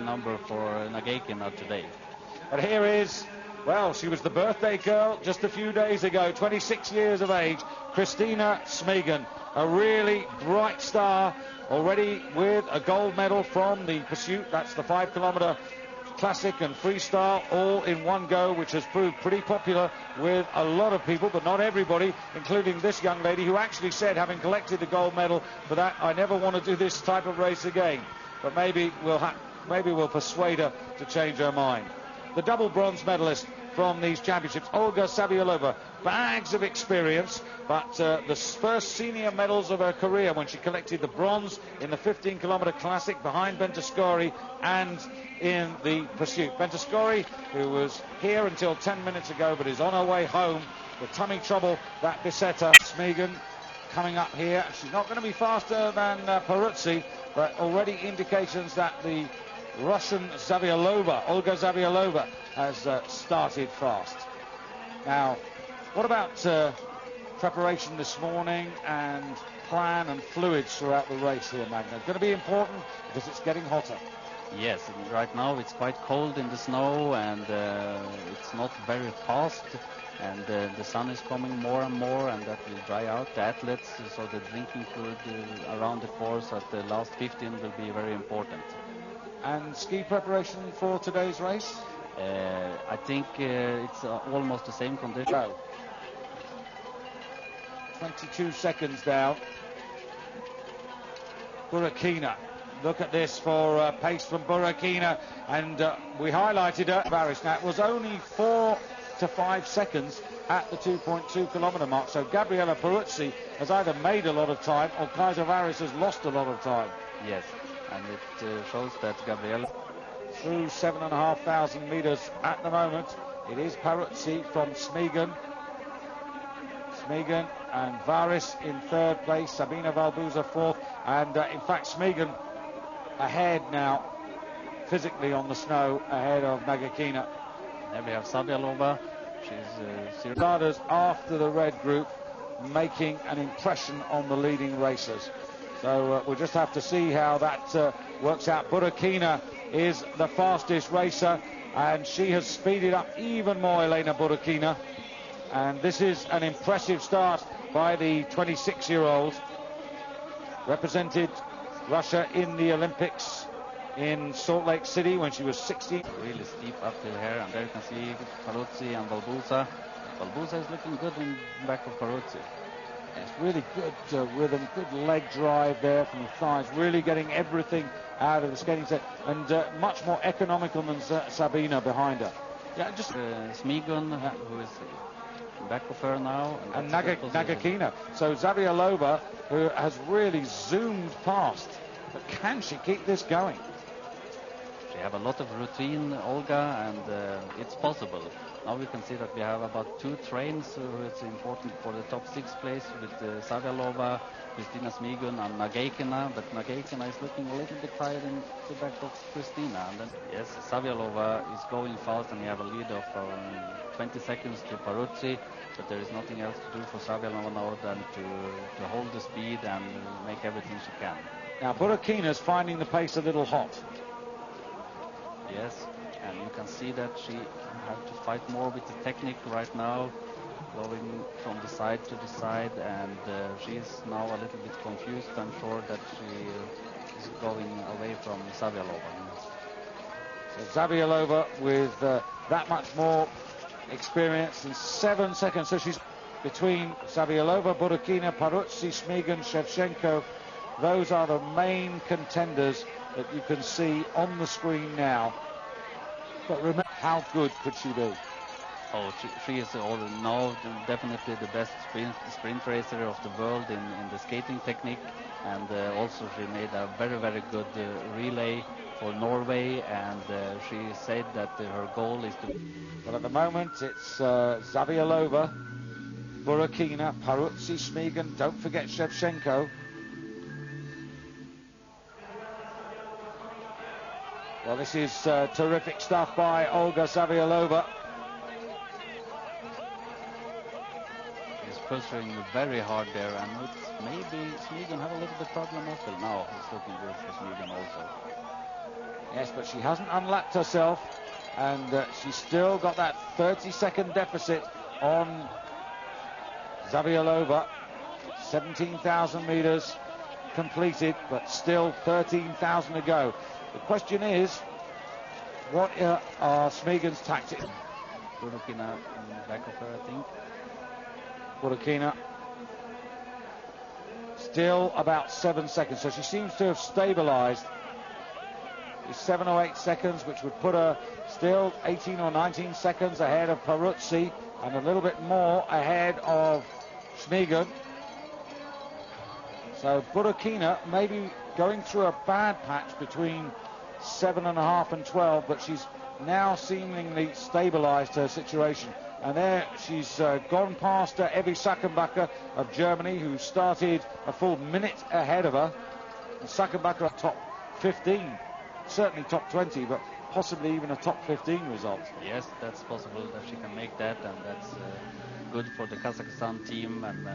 number for Nagekina today. But here is, well, she was the birthday girl just a few days ago, 26 years of age, Kristina SMIGUN, a really bright star, already with a gold medal from the pursuit. That's the 5 kilometer classic and freestyle all in one go, which has proved pretty popular with a lot of people, but not everybody, including this young lady who actually said, having collected the gold medal for that, I never want to do this type of race again. But maybe we'll persuade her to change her mind. The double bronze medalist from these championships, Olga Zavьялова, bags of experience, but the first senior medals of her career when she collected the bronze in the 15 kilometer classic behind Bentascori and in the pursuit. Bentascori, who was here until 10 minutes ago but is on her way home, the tummy trouble that beset her. SMIGUN coming up here. She's not going to be faster than Peruzzi, but already indications that the Russian Zavьялова, Olga Zavьялова, has started fast. Now, what about preparation this morning and plan and fluids throughout the race here, Magna? Going to be important because it's getting hotter. Yes, and right now it's quite cold in the snow, and it's not very fast, and the sun is coming more and more, and that will dry out the athletes, so the drinking fluid around the course at the last 15 will be very important. And ski preparation for today's race? I think it's almost the same condition. Go. 22 seconds down. Burukina. Look at this for pace from Burukina, and we highlighted her. Now, it was only 4 to 5 seconds at the 2.2 kilometer mark, so Gabriela Peruzzi has either made a lot of time or Kaiser Varis has lost a lot of time. Yes, and it shows that Gabriela through 7,500 meters at the moment. It is Peruzzi from SMIGUN. SMIGUN and Varis in third place, Sabina Valbuza fourth, and in fact SMIGUN ahead now, physically on the snow, ahead of Nagekina. There we have Zavьялова. She's starters after the red group, making an impression on the leading racers. So we'll just have to see how that works out. Burukina is the fastest racer, and she has speeded up even more, Elena Burukina. And this is an impressive start by the 26-year-old. Represented Russia in the Olympics in Salt Lake City when she was 16. Really steep uphill here, and there you can see Peruzzi and Valbuza. Valbuza is looking good in back of Peruzzi. It's really good rhythm, good leg drive there from the thighs, really getting everything out of the skating set, and much more economical than Sabina behind her. Yeah, just SMIGUN, who is back of her now, and Nagekina. So Zavьялова, who has really zoomed past, but can she keep this going? She have a lot of routine, Olga, and it's possible. Now we can see that we have about 2 trains, it's important for the top 6 place with Zavьялова, Kristina SMIGUN and Nagekina, but Nagekina is looking a little bit tired in the back of Kristina. And then, yes, Zavьялова is going fast, and we have a lead of 20 seconds to Peruzzi, but there is nothing else to do for Zavьялова now than to hold the speed and make everything she can. Now Burukina's finding the pace a little hot. Yes, and you can see that she have to fight more with the technique right now, going from the side to the side, and she is now a little bit confused. I'm sure that she is going away from Zavьялова. So Zavьялова with that much more experience in 7 seconds. So she's between Zavьялова, Burukina, Peruzzi, SMIGUN, Shevchenko. Those are the main contenders that you can see on the screen now. But remember, how good could she be? Oh, she is now definitely the best sprint racer of the world in the skating technique, and also she made a very, very good relay for Norway, and she said that her goal is to... Well, at the moment it's Zavьялова, Burukina, Peruzzi, SMIGUN, don't forget Shevchenko. Well, this is terrific stuff by Olga Zavьялова. He's pushing very hard there, and maybe SMIGUN have a little bit problem also. Now it's looking good for SMIGUN also. Yes, but she hasn't unlapped herself, and she's still got that 30-second deficit on Zavьялова. 17,000 meters completed, but still 13,000 to go. The question is, what are SMIGUN's tactics? Burukina in the back of her, I think. Burukina still about 7 seconds, so she seems to have stabilized. It's 7 or 8 seconds, which would put her still 18 or 19 seconds ahead of Peruzzi and a little bit more ahead of SMIGUN. So Burukina maybe going through a bad patch between 7.5 and 12, but she's now seemingly stabilized her situation. And there she's gone past Evi Sackenbacher of Germany, who started a full minute ahead of her. And Sackenbacher top 15, certainly top 20, but possibly even a top 15 result. Yes, that's possible that she can make that, and that's good for the Kazakhstan team. And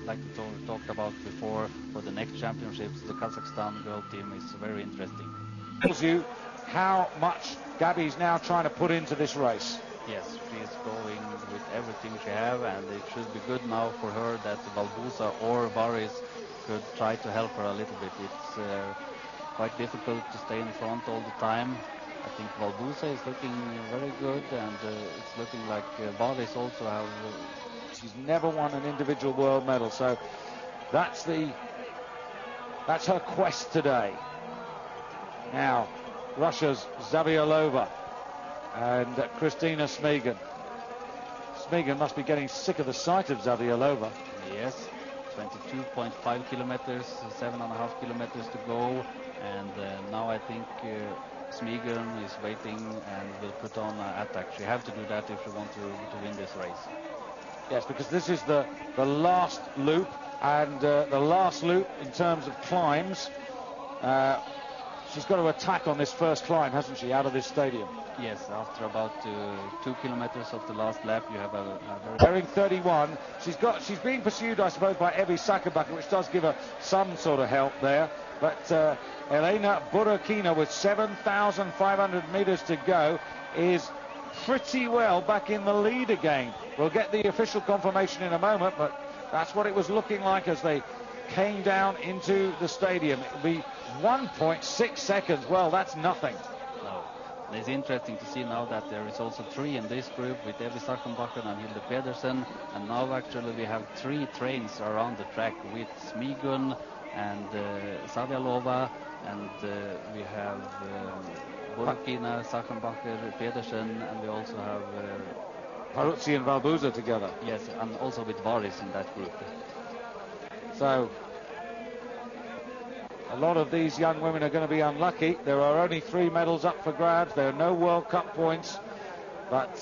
like we talked about before, for the next championships, the Kazakhstan girl team is very interesting. Tells you how much Gabi's now trying to put into this race. Yes, she's going with everything she has, and it should be good now for her that Valbusa or Varis could try to help her a little bit. It's quite difficult to stay in front all the time. I think Valbusa is looking very good, and it's looking like Varis also have... She's never won an individual world medal, so that's her quest today. Now, Russia's Zavьялова and Kristina SMIGUN. SMIGUN must be getting sick of the sight of Zavьялова. Yes, 22.5 kilometers, 7.5 kilometers to go, and now I think SMIGUN is waiting and will put on an attack. She has to do that if she wants to win this race. Yes, because this is the last loop, and the last loop in terms of climbs. She's got to attack on this first climb, hasn't she, out of this stadium? Yes, after about 2 kilometers of the last lap, you have a very... Bearing 31. She's being pursued, I suppose, by Evi Sackenbacher, which does give her some sort of help there. But Yelenы Burukhiной, with 7,500 meters to go, is pretty well back in the lead again. We'll get the official confirmation in a moment, but that's what it was looking like as they came down into the stadium. It will be 1.6 seconds. Well, that's nothing. No. It's interesting to see now that there is also 3 in this group with Evi Sackenbacher and Hilde Pedersen, and now actually we have 3 trains around the track with SMIGUN and SAVIALOVA, and we have Burukina, Sackenbacher, Pedersen, and we also have Peruzzi and Valbusa together. Yes, and also with Varis in that group. So a lot of these young women are going to be unlucky. There are only 3 medals up for grabs. There are no World Cup points, but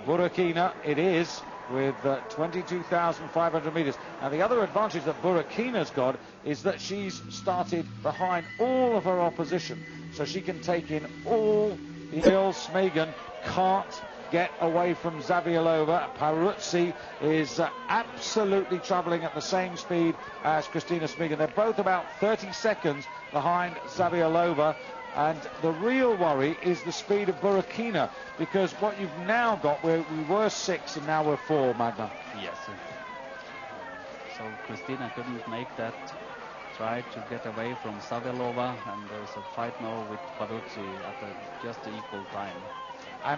Burukina it is, with 22,500 meters. Now the other advantage that Burukina's got is that she's started behind all of her opposition, so she can take in all the girls. SMIGUN can't get away from Zavьялова. Peruzzi is absolutely travelling at the same speed as Kristina SMIGUN. They're both about 30 seconds behind Zavьялова, and the real worry is the speed of Burukina, because what you've now got, we were 6 and now we're 4, Magna. Yes. So Kristina couldn't make that try to get away from Zavьялова, and there's a fight now with Peruzzi at just the equal time.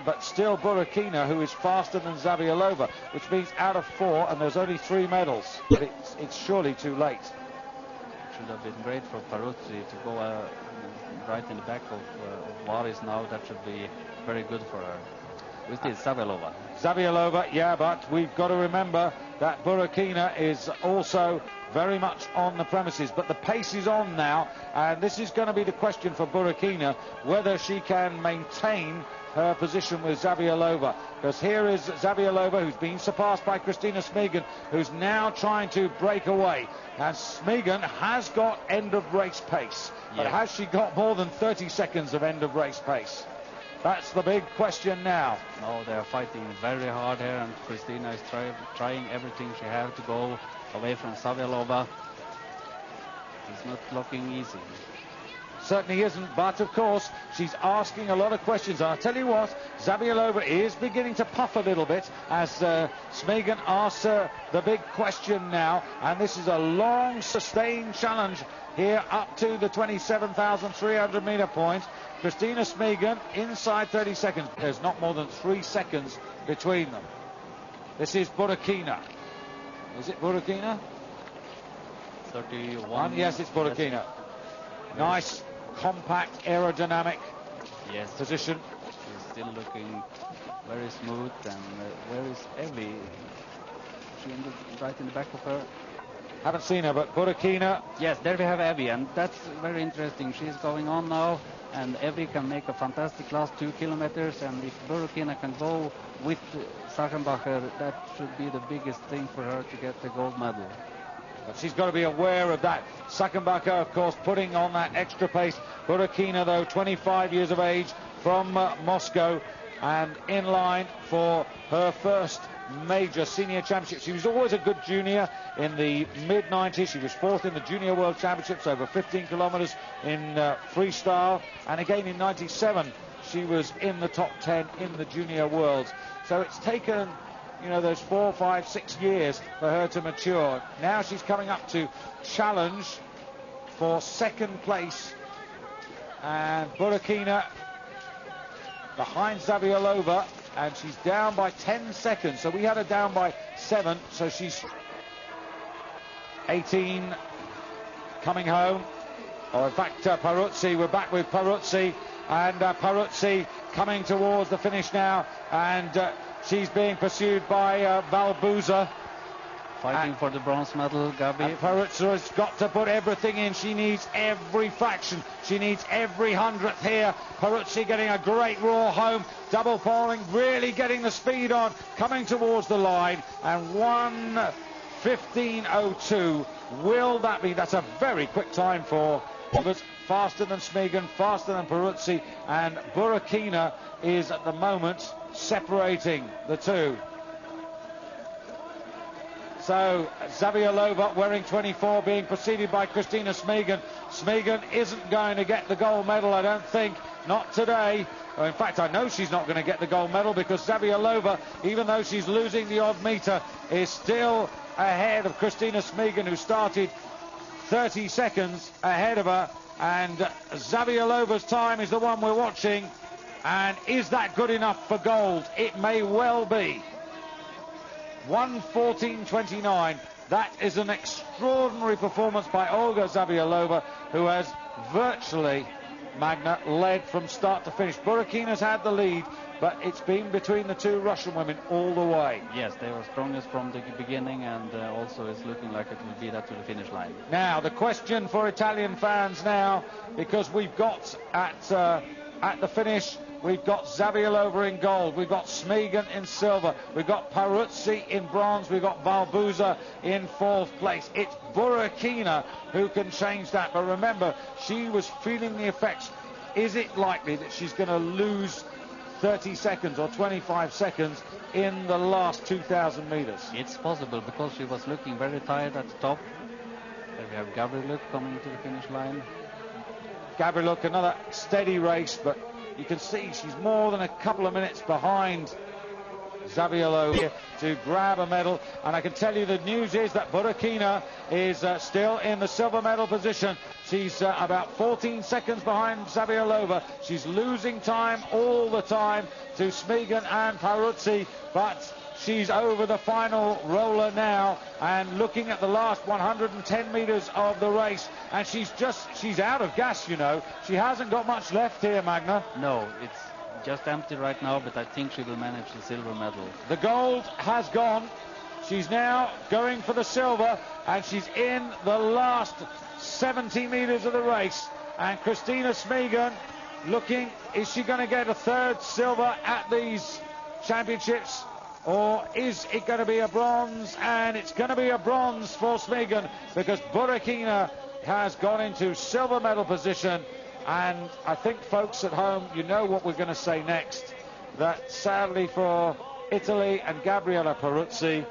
But still Burukina, who is faster than Zavьялова, which means out of 4, and there's only 3 medals. But it's surely too late. It should have been great for Peruzzi to go right in the back of Varis now. That should be very good for her. With this Zavьялова. Zavьялова, yeah, but we've got to remember that Burukina is also very much on the premises. But the pace is on now, and this is going to be the question for Burukina, whether she can maintain her position with Zavьялова, because here is Zavьялова, who's been surpassed by Kristina SMIGUN, who's now trying to break away, and SMIGUN has got end of race pace, but has she got more than 30 seconds of end of race pace? That's the big question now. No, they're fighting very hard here, and Kristina is trying everything she has to go away from Zavьялова. It's not looking easy. certainly isn't, but of course she's asking a lot of questions. And I tell you what, Zavьялова is beginning to puff a little bit as SMIGUN asks her the big question now, and this is a long sustained challenge here up to the 27,300 meter point. Christina SMIGUN inside 30 seconds. There's not more than 3 seconds between them. This is Burukina. Is it Burukina? 31. Yes, it's Burukina. Yes. Nice, compact, aerodynamic position. She's still looking very smooth, and where is Evie? She ended right in the back of her. Haven't seen her, but Burukina. Yes, there we have Evie, and that's very interesting. She's going on now, and Evie can make a fantastic last 2 kilometers, and if Burukina can go with Sachenbacher, that should be the biggest thing for her to get the gold medal. But she's got to be aware of that. Sachenbacher, of course, putting on that extra pace. Burukina, though, 25 years of age, from Moscow, and in line for her first major senior championship. She was always a good junior in the mid-90s. She was 4th in the Junior World Championships over 15 kilometers in freestyle, and again in 97 she was in the top 10 in the Junior Worlds. So it's taken, you know, those 4, 5, 6 years for her to mature. Now she's coming up to challenge for second place, and Burukina behind Zavьялова, and she's down by 10 seconds. So we had her down by 7, so she's 18 coming home. Or in fact, Peruzzi, we're back with Peruzzi, and Peruzzi coming towards the finish now, and she's being pursued by Valbuza. Fighting for the bronze medal, Gabi. And Peruzzi has got to put everything in. She needs every fraction. She needs every hundredth here. Peruzzi getting a great roar home. Double poling, really getting the speed on. Coming towards the line. And 1:15:02. Will that be? That's a very quick time for... Faster than SMIGUN, faster than Peruzzi. And Burukina is at the moment separating the two. So Zavьялова wearing 24, being preceded by Christina SMIGUN. SMIGUN isn't going to get the gold medal, I don't think. Not today. Well, in fact, I know she's not going to get the gold medal, because Zavьялова, even though she's losing the odd meter, is still ahead of Christina SMIGUN, who started 30 seconds ahead of her. And Zavьялova's time is the one we're watching. And is that good enough for gold? It may well be. 1:14:29. That is an extraordinary performance by Olga Zavьялова, who has virtually, Magna, led from start to finish. Burukina's had the lead, but it's been between the two Russian women all the way. Yes, they were strongest from the beginning, and also it's looking like it will be that to the finish line. Now, the question for Italian fans now, because we've got at the finish, we've got Zavьялова in gold, we've got SMIGUN in silver, we've got Peruzzi in bronze, we've got Valbuza in 4th place. It's Burukina who can change that, but remember, she was feeling the effects. Is it likely that she's going to lose 30 seconds or 25 seconds in the last 2,000 meters? It's possible, because she was looking very tired at the top. There we have Gabrieluk coming to the finish line. Gabrieluk, another steady race, but you can see she's more than a couple of minutes behind Zavьялова to grab a medal. And I can tell you the news is that Burukina is still in the silver medal position. She's about 14 seconds behind Zavьялова. She's losing time all the time to SMIGUN and Peruzzi, but she's over the final roller now and looking at the last 110 meters of the race, and she's out of gas, you know. She hasn't got much left here, Magna. No, it's just empty right now, but I think she will manage the silver medal. The gold has gone. She's now going for the silver, and she's in the last 70 meters of the race. And Christina SMIGUN looking, is she going to get a third silver at these championships? Or is it going to be a bronze? And it's going to be a bronze for SMIGUN, because Burukina has gone into silver medal position. And I think, folks at home, you know what we're going to say next. That sadly for Italy and Gabriella Peruzzi,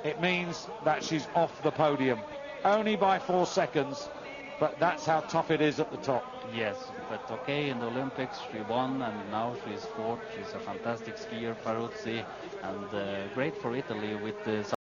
it means that she's off the podium. Only by 4 seconds. but that's how tough it is at the top. Yes, but okay, in the Olympics she won, and now she's fourth. She's a fantastic skier, Peruzzi, and great for Italy with the